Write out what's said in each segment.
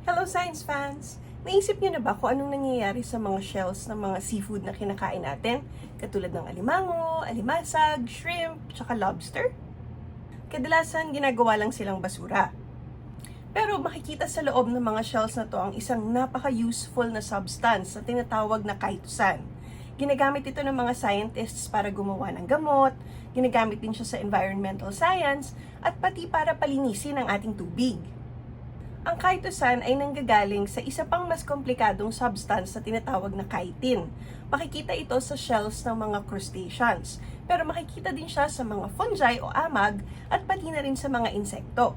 Hello science fans! Naisip niyo na ba kung anong nangyayari sa mga shells ng mga seafood na kinakain natin? Katulad ng alimango, alimasag, shrimp, tsaka lobster? Kadalasan ginagawa lang silang basura. Pero makikita sa loob ng mga shells na to ang isang napaka-useful na substance na tinatawag na chitosan. Ginagamit ito ng mga scientists para gumawa ng gamot, ginagamit din siya sa environmental science, at pati para palinisin ang ating tubig. Ang chitosan ay nanggagaling sa isa pang mas komplikadong substance na tinatawag na chitin. Makikita ito sa shells ng mga crustaceans, pero makikita din siya sa mga fungi o amag at pati na rin sa mga insekto.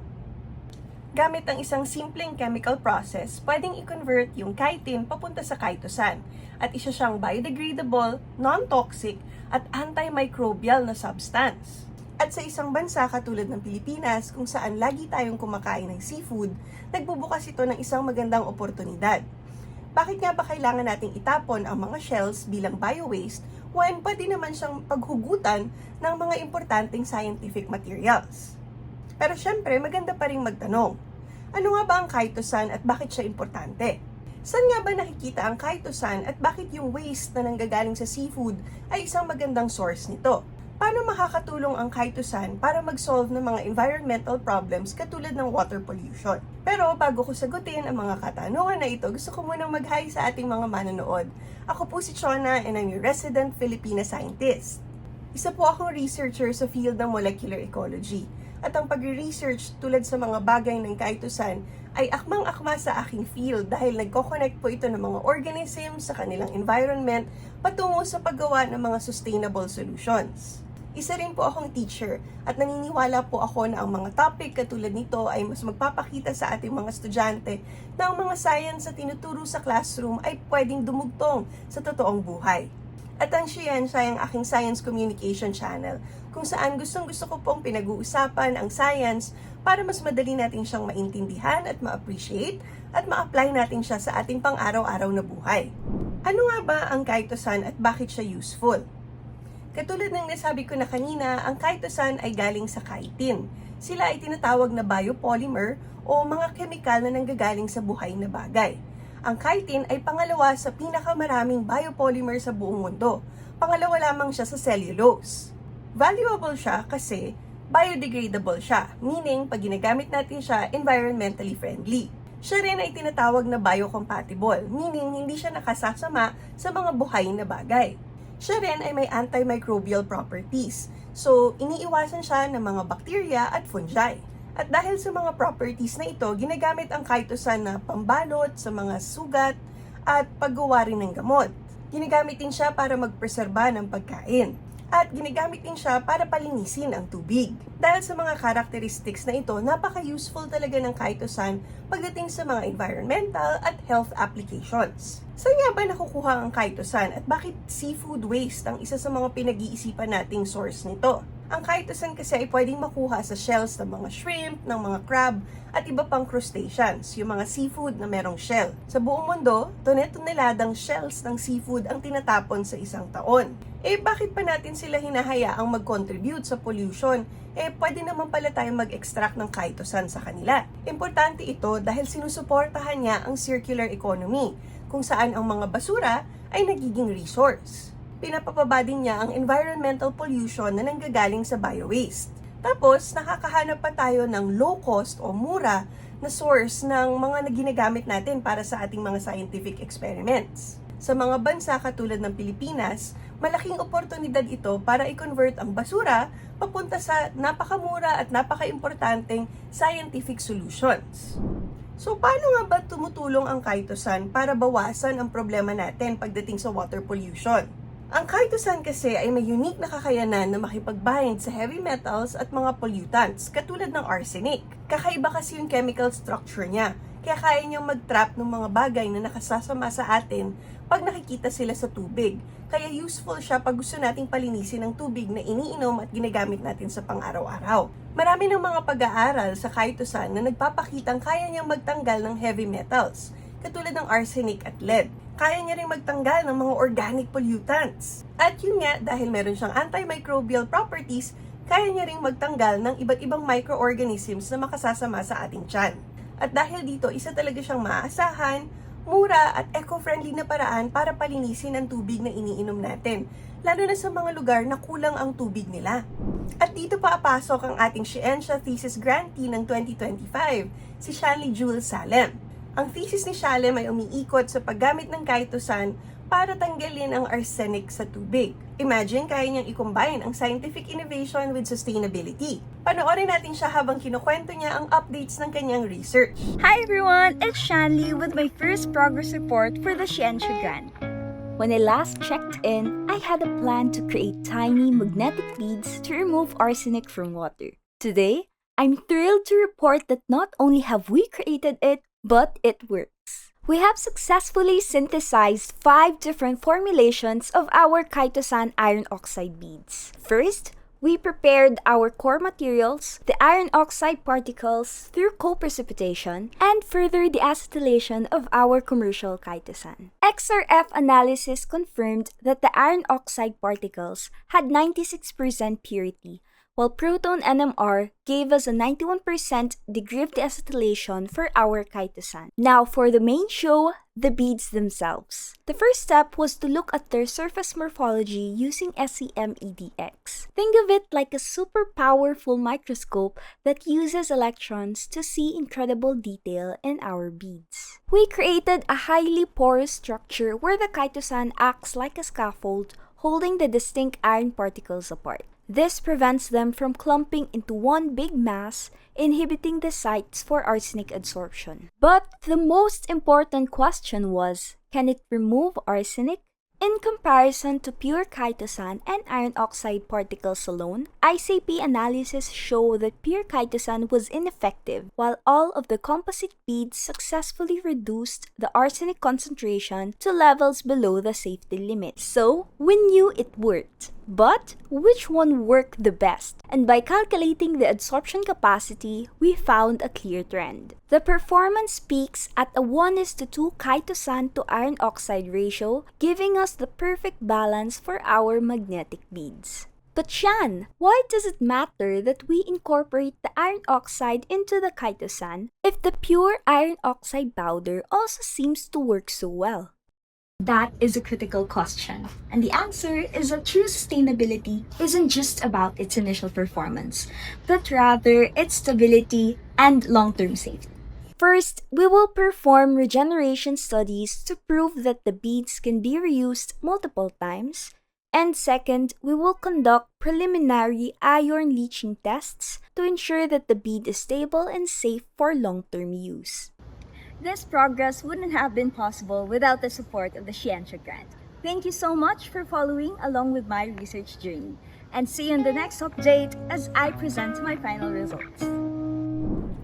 Gamit ang isang simpleng chemical process, pwedeng i-convert yung chitin papunta sa chitosan at isa siyang biodegradable, non-toxic at antimicrobial na substance. At sa isang bansa katulad ng Pilipinas kung saan lagi tayong kumakain ng seafood, nagbubukas ito ng isang magandang oportunidad. Bakit nga ba kailangan nating itapon ang mga shells bilang bio-waste when pwede naman siyang paghugutan ng mga importanteng scientific materials? Pero syempre, maganda pa rin magtanong, ano nga ba ang chitosan at bakit siya importante? Saan nga ba nakikita ang chitosan at bakit yung waste na nanggagaling sa seafood ay isang magandang source nito? Paano makakatulong ang chitosan para mag-solve ng mga environmental problems katulad ng water pollution? Pero bago ko sagutin ang mga katanungan na ito, gusto ko munang mag-hi sa ating mga manonood. Ako po si Chona and I'm your resident Filipina scientist. Isa po akong researcher sa field ng molecular ecology. At ang pag-research tulad sa mga bagay ng chitosan ay akmang-akma sa aking field dahil nagko-connect po ito ng mga organisms sa kanilang environment patungo sa paggawa ng mga sustainable solutions. Isa rin po akong teacher at naniniwala po ako na ang mga topic katulad nito ay mas magpapakita sa ating mga estudyante na ang mga science na tinuturo sa classroom ay pwedeng dumugtong sa totoong buhay. At ang Scientia ay ang aking science communication channel kung saan gustong-gusto ko pong pinag-uusapan ang science para mas madali natin siyang maintindihan at ma-appreciate at ma-apply natin siya sa ating pang-araw-araw na buhay. Ano nga ba ang chitosan at bakit siya useful? Katulad ng nasabi ko na kanina, ang chitosan ay galing sa chitin. Sila ay tinatawag na biopolymer o mga kemikal na nanggagaling sa buhay na bagay. Ang chitin ay pangalawa sa pinakamaraming biopolymer sa buong mundo. Pangalawa lamang siya sa cellulose. Valuable siya kasi biodegradable siya, meaning pag ginagamit natin siya, environmentally friendly. Siya rin ay tinatawag na biocompatible, meaning hindi siya nakasasama sa mga buhay na bagay. Siya rin ay may antimicrobial properties, so iniiwasan siya ng mga bacteria at fungi. At dahil sa mga properties na ito, ginagamit ang chitosan na pambalot sa mga sugat at paggawa rin ng gamot. Ginagamit din siya para magpreserba ng pagkain. At ginagamit din siya para palinisin ang tubig. Dahil sa mga characteristics na ito, napaka-useful talaga ng chitosan pagdating sa mga environmental at health applications. Saan nga ba nakukuha ang chitosan at bakit seafood waste ang isa sa mga pinag-iisipan nating source nito? Ang chitosan kasi ay pwedeng makuha sa shells ng mga shrimp, ng mga crab, at iba pang crustaceans, yung mga seafood na merong shell. Sa buong mundo, tone-toneladang shells ng seafood ang tinatapon sa isang taon. Bakit pa natin sila hinahayaang mag-contribute sa pollution? Pwede naman pala tayong mag-extract ng chitosan sa kanila. Importante ito dahil sinusuportahan niya ang circular economy, kung saan ang mga basura ay nagiging resource. Pinapababa din niya ang environmental pollution na nanggagaling sa bio-waste. Tapos, nakakahanap pa tayo ng low-cost o mura na source ng mga ginagamit natin para sa ating mga scientific experiments. Sa mga bansa katulad ng Pilipinas, malaking oportunidad ito para i-convert ang basura papunta sa napakamura at napaka-importanteng scientific solutions. So, paano nga ba tumutulong ang chitosan para bawasan ang problema natin pagdating sa water pollution? Ang chitosan kasi ay may unique na kakayanan na makipag-bind sa heavy metals at mga pollutants, katulad ng arsenic. Kakaiba kasi yung chemical structure niya, kaya kaya niyang mag-trap ng mga bagay na nakasasama sa atin pag nakikita sila sa tubig. Kaya useful siya pag gusto nating palinisin ang tubig na iniinom at ginagamit natin sa pang-araw-araw. Marami ng mga pag-aaral sa chitosan na nagpapakitang kaya niyang magtanggal ng heavy metals, katulad ng arsenic at lead. Kaya niya rin magtanggal ng mga organic pollutants. At yun nga, dahil meron siyang antimicrobial properties, kaya niya rin magtanggal ng iba't ibang microorganisms na makasasama sa ating tiyan. At dahil dito, isa talaga siyang maaasahan, mura at eco-friendly na paraan para palinisin ang tubig na iniinom natin, lalo na sa mga lugar na kulang ang tubig nila. At dito papasok ang ating Scientia Thesis Grantee ng 2025, si Shanley Jules Salem. Ang thesis ni Salem ay umiikot sa paggamit ng kaitosan para tanggalin ang arsenic sa tubig. Imagine, kaya niyang i-combine ang scientific innovation with sustainability. Panoorin natin siya habang kinukwento niya ang updates ng kanyang research. Hi everyone, it's Shanley with my first progress report for the Scientia Grant. When I last checked in, I had a plan to create tiny magnetic beads to remove arsenic from water. Today, I'm thrilled to report that not only have we created it, but it works. We have successfully synthesized 5 different formulations of our Chitosan iron oxide beads. First, we prepared our core materials, the iron oxide particles, through co-precipitation, and further the acetylation of our commercial Chitosan. XRF analysis confirmed that the iron oxide particles had 96% purity, while Proton NMR gave us a 91% degree of deacetylation for our Chitosan. Now for the main show, the beads themselves. The first step was to look at their surface morphology using SEM-EDX. Think of it like a super powerful microscope that uses electrons to see incredible detail in our beads. We created a highly porous structure where the Chitosan acts like a scaffold holding the distinct iron particles apart. This prevents them from clumping into one big mass, inhibiting the sites for arsenic absorption. But the most important question was, can it remove arsenic? In comparison to pure Chitosan and iron oxide particles alone, ICP analysis show that pure Chitosan was ineffective, while all of the composite beads successfully reduced the arsenic concentration to levels below the safety limit. So, we knew it worked. But, which one worked the best? And by calculating the adsorption capacity, we found a clear trend. The performance peaks at a 1:2 Chitosan to iron oxide ratio, giving us the perfect balance for our magnetic beads. But Shan, why does it matter that we incorporate the iron oxide into the Chitosan if the pure iron oxide powder also seems to work so well? That is a critical question. And the answer is that true sustainability isn't just about its initial performance, but rather its stability and long-term safety. First, we will perform regeneration studies to prove that the beads can be reused multiple times. And second, we will conduct preliminary iron leaching tests to ensure that the bead is stable and safe for long-term use. This progress wouldn't have been possible without the support of the Scientia Grant. Thank you so much for following along with my research journey. And see you in the next update as I present my final results.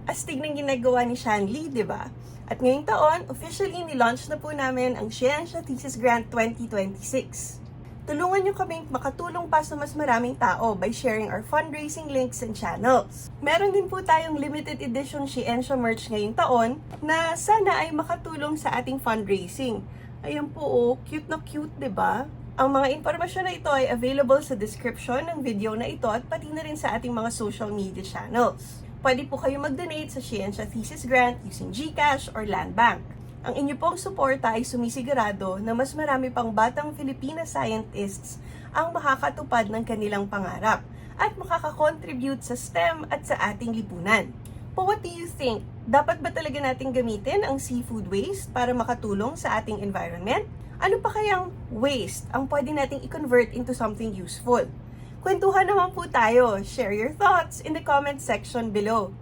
Astig ng ginagawa ni Shanley, di ba? At ngayong taon, officially nilaunch na po namin ang Scientia Thesis Grant 2026. Tulungan niyo kaming makatulong pa sa mas maraming tao by sharing our fundraising links and channels. Meron din po tayong limited edition Scientia merch ngayong taon na sana ay makatulong sa ating fundraising. Ayan po, oh, cute na cute, di ba? Ang mga impormasyon na ito ay available sa description ng video na ito at pati na rin sa ating mga social media channels. Pwede po kayo mag-donate sa Scientia Thesis Grant using GCash or Land Bank. Ang inyo pong suporta ay sumisigurado na mas marami pang batang Filipina scientists ang makakatupad ng kanilang pangarap at makakakontribute sa STEM at sa ating lipunan. But what do you think? Dapat ba talaga natin gamitin ang seafood waste para makatulong sa ating environment? Ano pa kayang waste ang pwede nating i-convert into something useful? Kwentuhan naman po tayo. Share your thoughts in the comment section below.